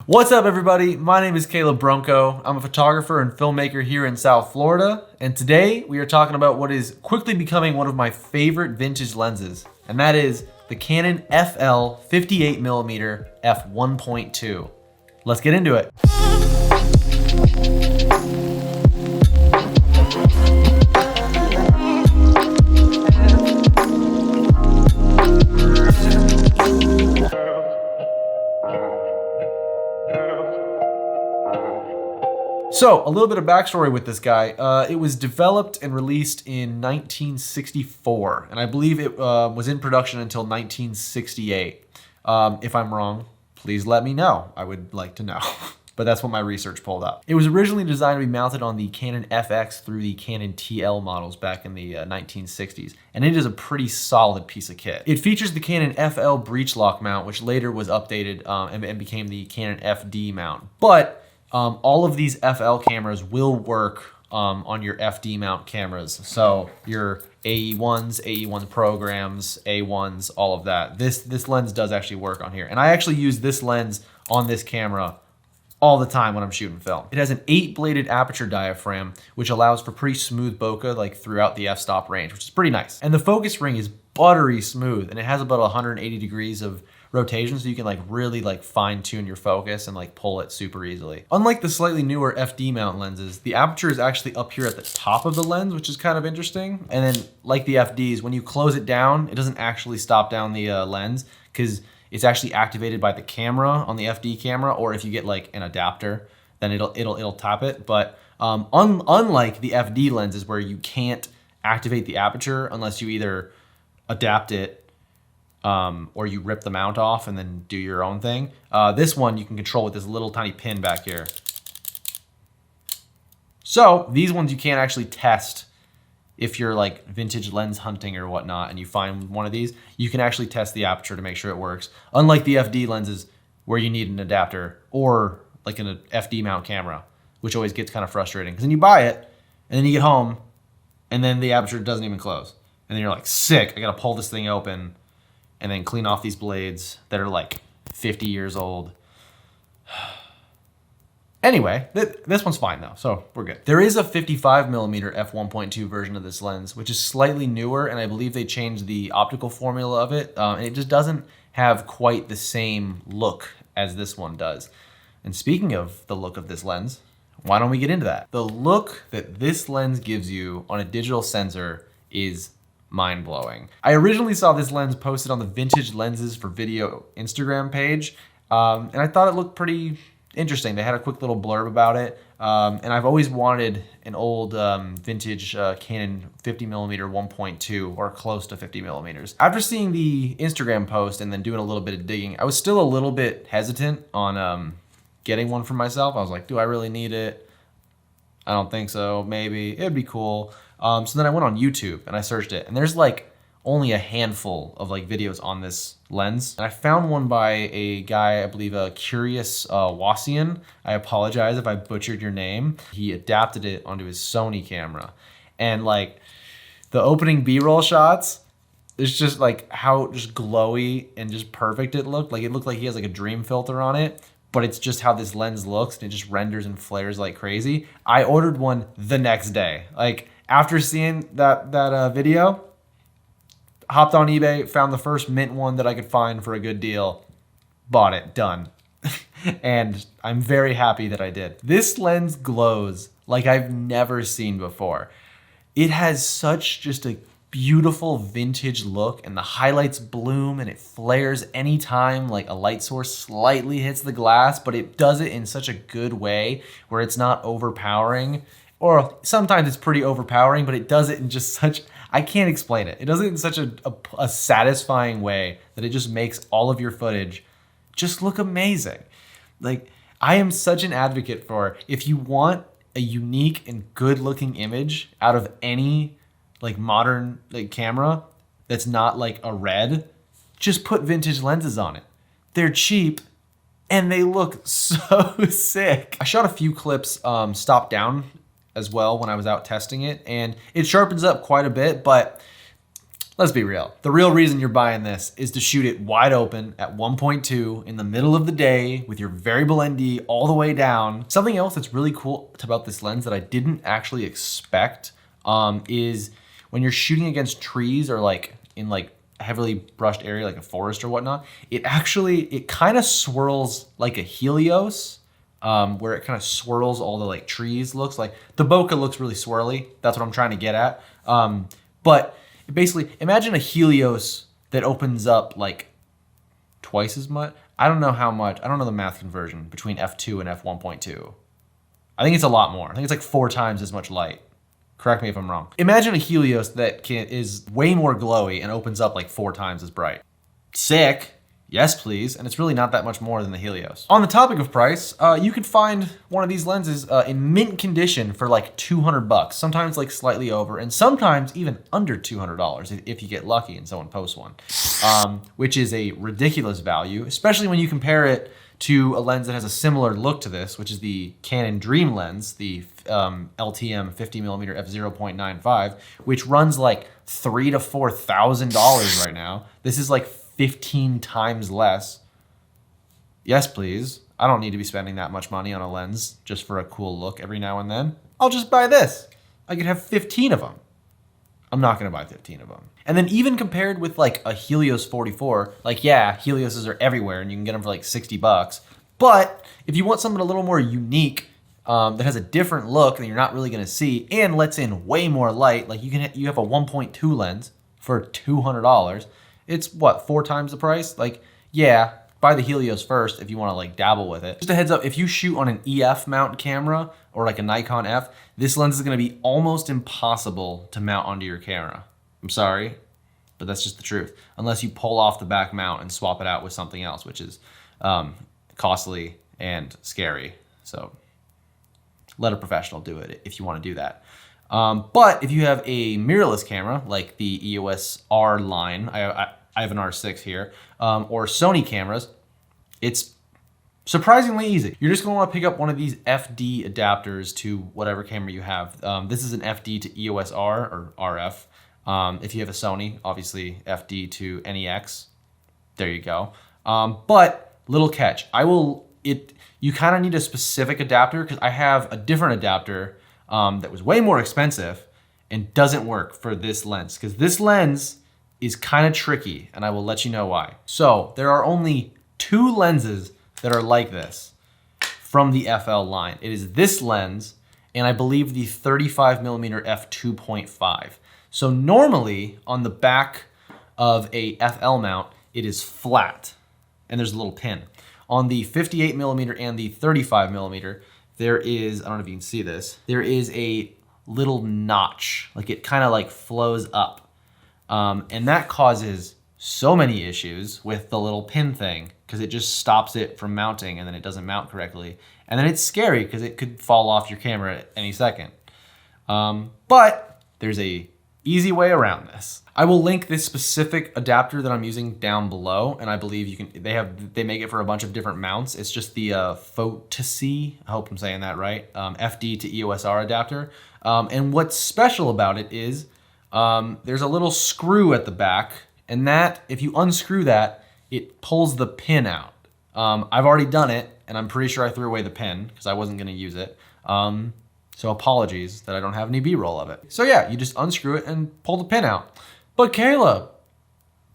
What's up, everybody? My name is Caleb Bronco. I'm a photographer and filmmaker here in South Florida, and today we are talking about what is quickly becoming one of my favorite vintage lenses, and that is the Canon FL 58mm f1.2. Let's get into it. So, a little bit of backstory with this guy. It was developed and released in 1964, and I believe it was in production until 1968. If I'm wrong, please let me know. I would like to know. But that's what my research pulled up. It was originally designed to be mounted on the Canon FX through the Canon TL models back in the 1960s, and it is a pretty solid piece of kit. It features the Canon FL breech lock mount, which later was updated and became the Canon FD mount. But all of these FL cameras will work on your FD mount cameras. So your AE1s, AE1 programs, A1s, all of that. This lens does actually work on here. And I actually use this lens on this camera all the time when I'm shooting film. It has an 8-bladed aperture diaphragm, which allows for pretty smooth bokeh like throughout the f-stop range, which is pretty nice. And the focus ring is buttery smooth, and it has about 180 degrees of rotation, so you can like really like fine tune your focus and like pull it super easily. Unlike the slightly newer FD mount lenses, the aperture is actually up here at the top of the lens, which is kind of interesting. And then like the FDs, when you close it down, it doesn't actually stop down the lens because it's actually activated by the camera on the FD camera, or if you get like an adapter, then it'll tap it. But unlike the FD lenses where you can't activate the aperture unless you either adapt it or you rip the mount off and then do your own thing. This one you can control with this little tiny pin back here. So these ones you can't actually test if you're like vintage lens hunting or whatnot and you find one of these, you can actually test the aperture to make sure it works. Unlike the FD lenses where you need an adapter or like an FD mount camera, which always gets kind of frustrating because then you buy it and then you get home and then the aperture doesn't even close. And then you're like, sick, I gotta pull this thing open and then clean off these blades that are like 50 years old. Anyway, this one's fine though, so we're good. There is a 55mm f1.2 version of this lens, which is slightly newer, and I believe they changed the optical formula of it, and it just doesn't have quite the same look as this one does. And speaking of the look of this lens, why don't we get into that? The look that this lens gives you on a digital sensor is mind-blowing. I originally saw this lens posted on the Vintage Lenses for Video Instagram page, and I thought it looked pretty interesting. They had a quick little blurb about it, and I've always wanted an old vintage Canon 50mm 1.2 or close to 50mm. After seeing the Instagram post and then doing a little bit of digging, I was still a little bit hesitant on getting one for myself. I was like, do I really need it? I don't think so. Maybe. It'd be cool. So then I went on YouTube and I searched it, and there's like only a handful of like videos on this lens. And I found one by a guy, I believe Curious Wassian. I apologize if I butchered your name. He adapted it onto his Sony camera. And like the opening B-roll shots, it's just like how just glowy and just perfect it looked. Like it looked like he has like a dream filter on it, but it's just how this lens looks and it just renders and flares like crazy. I ordered one the next day. Like after seeing that video, hopped on eBay, found the first mint one that I could find for a good deal, bought it, done. And I'm very happy that I did. This lens glows like I've never seen before. It has such just a beautiful vintage look, and the highlights bloom and it flares anytime like a light source slightly hits the glass, but it does it in such a good way where it's not overpowering, or sometimes it's pretty overpowering, but it does it in just such, I can't explain it. It does it in such a satisfying way that it just makes all of your footage just look amazing. Like, I am such an advocate for, if you want a unique and good looking image out of any like modern like camera that's not like a red, just put vintage lenses on it. They're cheap and they look so sick. I shot a few clips stopped down as well when I was out testing it, and it sharpens up quite a bit, but Let's be real. The real reason you're buying this is to shoot it wide open at 1.2 in the middle of the day with your variable ND all the way down. Something else that's really cool about this lens that I didn't actually expect is when you're shooting against trees or like in like a heavily brushed area like a forest or whatnot, it kind of swirls like a Helios, where it kind of swirls all the like trees. Looks like the bokeh looks really swirly. That's what I'm trying to get at. But basically, imagine a Helios that opens up like twice as much. I don't know how much. I don't know the math conversion between f2 and f1.2. I think it's a lot more. I think it's like 4 times as much light. Correct me if I'm wrong. Imagine a Helios that is way more glowy and opens up like 4 times as bright. Sick. Yes, please. And it's really not that much more than the Helios. On the topic of price, you could find one of these lenses in mint condition for like $200, sometimes like slightly over, and sometimes even under $200 if you get lucky and someone posts one, which is a ridiculous value, especially when you compare it to a lens that has a similar look to this, which is the Canon Dream lens, the LTM 50mm f0.95, which runs like $3,000 to $4,000 right now. This is like 15 times less. Yes, please. I don't need to be spending that much money on a lens just for a cool look every now and then. I'll just buy this. I could have 15 of them. I'm not gonna buy 15 of them. And then even compared with like a Helios 44, like yeah, Helioses are everywhere and you can get them for like $60. But if you want something a little more unique, that has a different look that you're not really gonna see and lets in way more light, like you have a 1.2 lens for $200. It's what, 4 times the price? Like, yeah, buy the Helios first if you wanna like dabble with it. Just a heads up, if you shoot on an EF mount camera or like a Nikon F, this lens is gonna be almost impossible to mount onto your camera. I'm sorry, but that's just the truth. Unless you pull off the back mount and swap it out with something else, which is costly and scary. So let a professional do it if you wanna do that. But if you have a mirrorless camera, like the EOS R line, I have an R6 here, or Sony cameras, it's surprisingly easy. You're just gonna wanna pick up one of these FD adapters to whatever camera you have. This is an FD to EOS R or RF. If you have a Sony, obviously FD to NEX. There you go. But little catch, you kind of need a specific adapter because I have a different adapter that was way more expensive and doesn't work for this lens because this lens is kind of tricky and I will let you know why. So there are only 2 lenses that are like this from the FL line. It is this lens and I believe the 35mm f2.5. So normally on the back of a FL mount, it is flat and there's a little pin. On the 58mm and the 35mm, there is, I don't know if you can see this, there is a little notch, like it kind of like flows up. And that causes so many issues with the little pin thing because it just stops it from mounting and then it doesn't mount correctly. And then it's scary because it could fall off your camera at any second. But there's a easy way around this. I will link this specific adapter that I'm using down below, and I believe they make it for a bunch of different mounts. It's just the Photosi, I hope I'm saying that right, FD to EOS R adapter. And what's special about it is there's a little screw at the back, and that, if you unscrew that, it pulls the pin out. I've already done it, and I'm pretty sure I threw away the pin because I wasn't gonna use it. So apologies that I don't have any B-roll of it. So yeah, you just unscrew it and pull the pin out. But Caleb,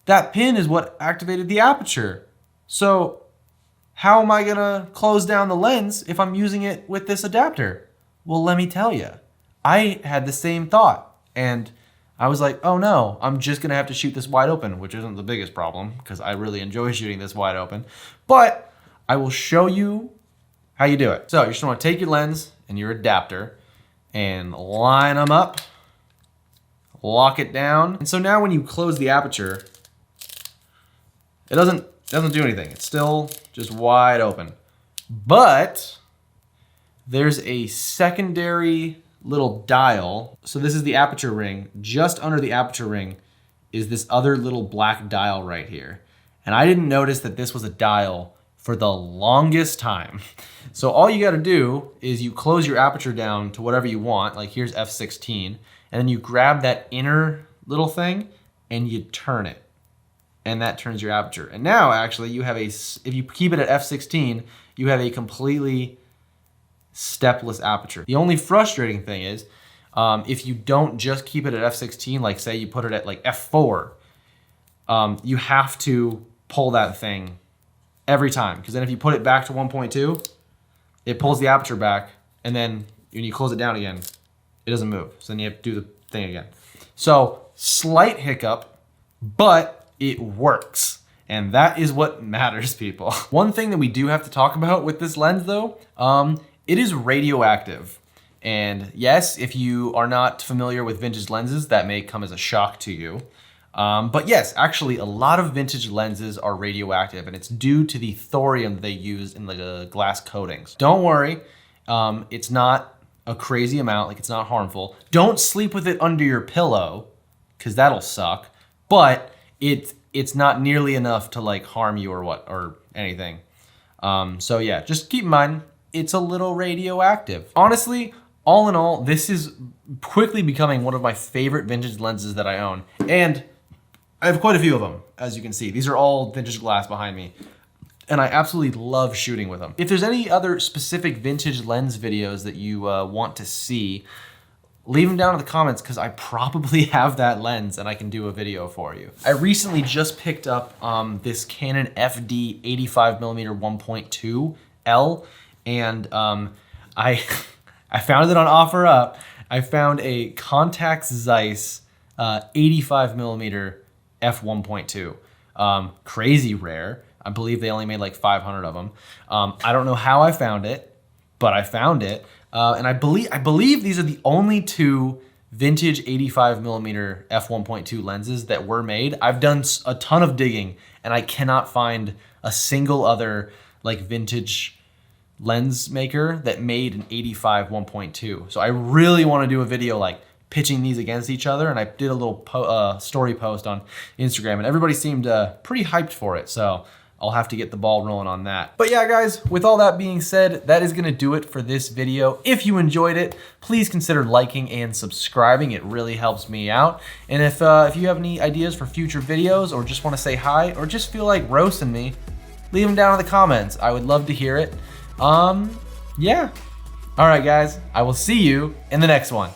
that pin is what activated the aperture. So how am I gonna close down the lens if I'm using it with this adapter? Well, let me tell you, I had the same thought and I was like, oh no, I'm just gonna have to shoot this wide open, which isn't the biggest problem because I really enjoy shooting this wide open, but I will show you how you do it. So you just wanna take your lens and your adapter and line them up, lock it down. And so now when you close the aperture, it doesn't do anything. It's still just wide open. But there's a secondary little dial. So this is the aperture ring. Just under the aperture ring is this other little black dial right here. And I didn't notice that this was a dial for the longest time. So all you gotta do is you close your aperture down to whatever you want, like here's f16, and then you grab that inner little thing and you turn it, and that turns your aperture. And now actually you have if you keep it at f/16, you have a completely stepless aperture. The only frustrating thing is if you don't just keep it at f/16, like say you put it at like f4, you have to pull that thing every time, because then if you put it back to 1.2, it pulls the aperture back, and then when you close it down again, it doesn't move. So then you have to do the thing again. So slight hiccup, but it works. And that is what matters, people. One thing that we do have to talk about with this lens though, it is radioactive. And yes, if you are not familiar with vintage lenses, that may come as a shock to you. But yes, actually a lot of vintage lenses are radioactive, and it's due to the thorium they use in the glass coatings. Don't worry, it's not a crazy amount, like it's not harmful. Don't sleep with it under your pillow, because that'll suck. But it's not nearly enough to like harm you or anything. So yeah, just keep in mind, it's a little radioactive. Honestly, all in all, this is quickly becoming one of my favorite vintage lenses that I own. And I have quite a few of them, as you can see. These are all vintage glass behind me, and I absolutely love shooting with them. If there's any other specific vintage lens videos that you want to see, leave them down in the comments, because I probably have that lens and I can do a video for you. I recently just picked up this Canon FD 85mm 1.2 L, and I found it on OfferUp. I found a Contax Zeiss 85mm f1.2. Crazy rare. I believe they only made like 500 of them. I don't know how I found it, but I found it. And I believe these are the only two vintage 85mm f1.2 lenses that were made. I've done a ton of digging, and I cannot find a single other like vintage lens maker that made an 85 1.2. So I really want to do a video like pitching these against each other, and I did a little story post on Instagram, and everybody seemed pretty hyped for it. So I'll have to get the ball rolling on that. But yeah, guys, with all that being said, that is gonna do it for this video. If you enjoyed it, please consider liking and subscribing. It really helps me out. And if you have any ideas for future videos, or just wanna say hi, or just feel like roasting me, leave them down in the comments. I would love to hear it. Yeah. All right, guys, I will see you in the next one.